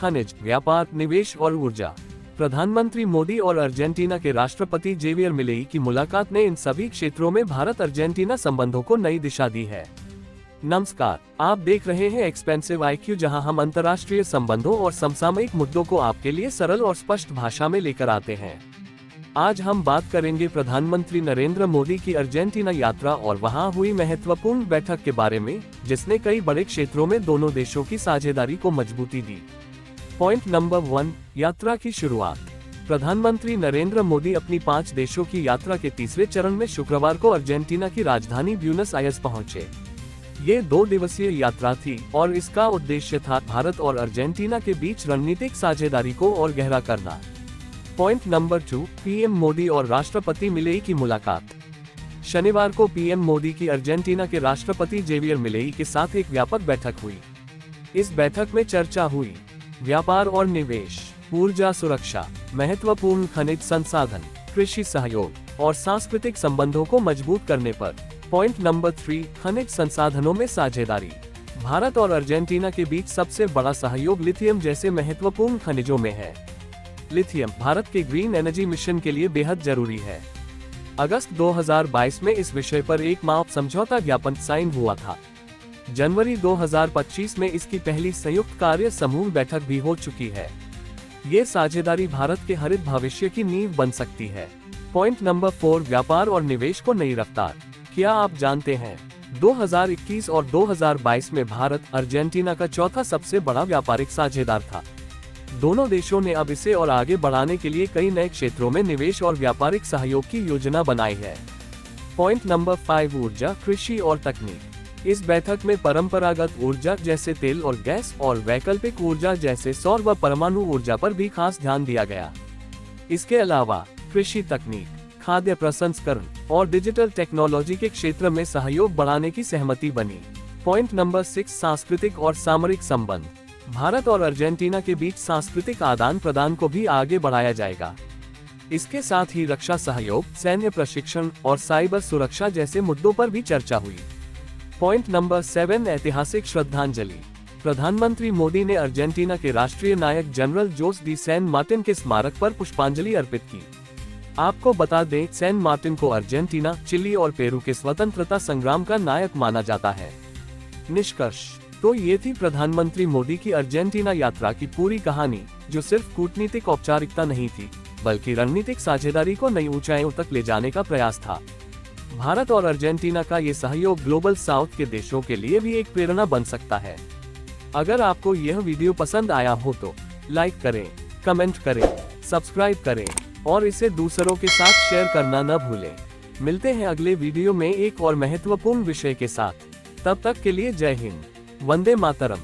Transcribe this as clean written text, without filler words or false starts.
खनिज, व्यापार, निवेश और ऊर्जा। प्रधानमंत्री मोदी और अर्जेंटीना के राष्ट्रपति जेवियर मिलेई की मुलाकात ने इन सभी क्षेत्रों में भारत अर्जेंटीना संबंधों को नई दिशा दी है। नमस्कार, आप देख रहे हैं एक्सपेंसिव IQ, जहां हम अंतर्राष्ट्रीय संबंधों और समसामयिक मुद्दों को आपके लिए सरल और स्पष्ट भाषा में लेकर आते हैं। आज हम बात करेंगे प्रधानमंत्री नरेंद्र मोदी की अर्जेंटीना यात्रा और वहां हुई महत्वपूर्ण बैठक के बारे में, जिसने कई बड़े क्षेत्रों में दोनों देशों की साझेदारी को मजबूती दी। पॉइंट नंबर 1, यात्रा की शुरुआत। प्रधानमंत्री नरेंद्र मोदी अपनी 5 देशों की यात्रा के तीसरे चरण में शुक्रवार को अर्जेंटीना की राजधानी ब्यूनस आयर्स पहुंचे। ये 2 दिवसीय यात्रा थी और इसका उद्देश्य था भारत और अर्जेंटीना के बीच रणनीतिक साझेदारी को और गहरा करना। पॉइंट नंबर 2, पीएम मोदी और राष्ट्रपति मिलेई की मुलाकात। शनिवार को पीएम मोदी की अर्जेंटीना के राष्ट्रपति जेवियर मिलेई के साथ एक व्यापक बैठक हुई। इस बैठक में चर्चा हुई व्यापार और निवेश, ऊर्जा सुरक्षा, महत्वपूर्ण खनिज संसाधन, कृषि सहयोग और सांस्कृतिक संबंधों को मजबूत करने पर। पॉइंट नंबर 3, खनिज संसाधनों में साझेदारी। भारत और अर्जेंटीना के बीच सबसे बड़ा सहयोग लिथियम जैसे महत्वपूर्ण खनिजों में है। लिथियम भारत के ग्रीन एनर्जी मिशन के लिए बेहद जरूरी है। अगस्त 2022 में इस विषय पर एक माप समझौता ज्ञापन साइन हुआ था। जनवरी 2025 में इसकी पहली संयुक्त कार्य समूह बैठक भी हो चुकी है। ये साझेदारी भारत के हरित भविष्य की नींव बन सकती है। पॉइंट नंबर 4, व्यापार और निवेश को नई रफ्तार। क्या आप जानते हैं 2021 और 2022 में भारत अर्जेंटीना का चौथा सबसे बड़ा व्यापारिक साझेदार था। दोनों देशों ने अब इसे और आगे बढ़ाने के लिए कई नए क्षेत्रों में निवेश और व्यापारिक सहयोग की योजना बनाई है। पॉइंट नंबर 5, ऊर्जा, कृषि और तकनीक। इस बैठक में परंपरागत ऊर्जा जैसे तेल और गैस और वैकल्पिक ऊर्जा जैसे सौर व परमाणु ऊर्जा पर भी खास ध्यान दिया गया। इसके अलावा कृषि तकनीक, खाद्य प्रसंस्करण और डिजिटल टेक्नोलॉजी के क्षेत्र में सहयोग बढ़ाने की सहमति बनी। पॉइंट नंबर 6, सांस्कृतिक और सामरिक संबंध। भारत और अर्जेंटीना के बीच सांस्कृतिक आदान प्रदान को भी आगे बढ़ाया जाएगा। इसके साथ ही रक्षा सहयोग, सैन्य प्रशिक्षण और साइबर सुरक्षा जैसे मुद्दों पर भी चर्चा हुई। पॉइंट नंबर 7, ऐतिहासिक श्रद्धांजलि। प्रधानमंत्री मोदी ने अर्जेंटीना के राष्ट्रीय नायक General Jose de San Martin के स्मारक पर पुष्पांजलि अर्पित की। आपको बता दें, सैन मार्टिन को अर्जेंटीना, चिली और पेरू के स्वतंत्रता संग्राम का नायक माना जाता है। निष्कर्ष तो ये थी प्रधानमंत्री मोदी की अर्जेंटीना यात्रा की पूरी कहानी, जो सिर्फ कूटनीतिक औपचारिकता नहीं थी, बल्कि रणनीतिक साझेदारी को नई ऊंचाइयों तक ले जाने का प्रयास था। भारत और अर्जेंटीना का ये सहयोग ग्लोबल साउथ के देशों के लिए भी एक प्रेरणा बन सकता है। अगर आपको यह वीडियो पसंद आया हो तो लाइक करें, कमेंट करें, सब्सक्राइब करें और इसे दूसरों के साथ शेयर करना न भूलें। मिलते हैं अगले वीडियो में एक और महत्वपूर्ण विषय के साथ। तब तक के लिए जय हिंद, वंदे मातरम।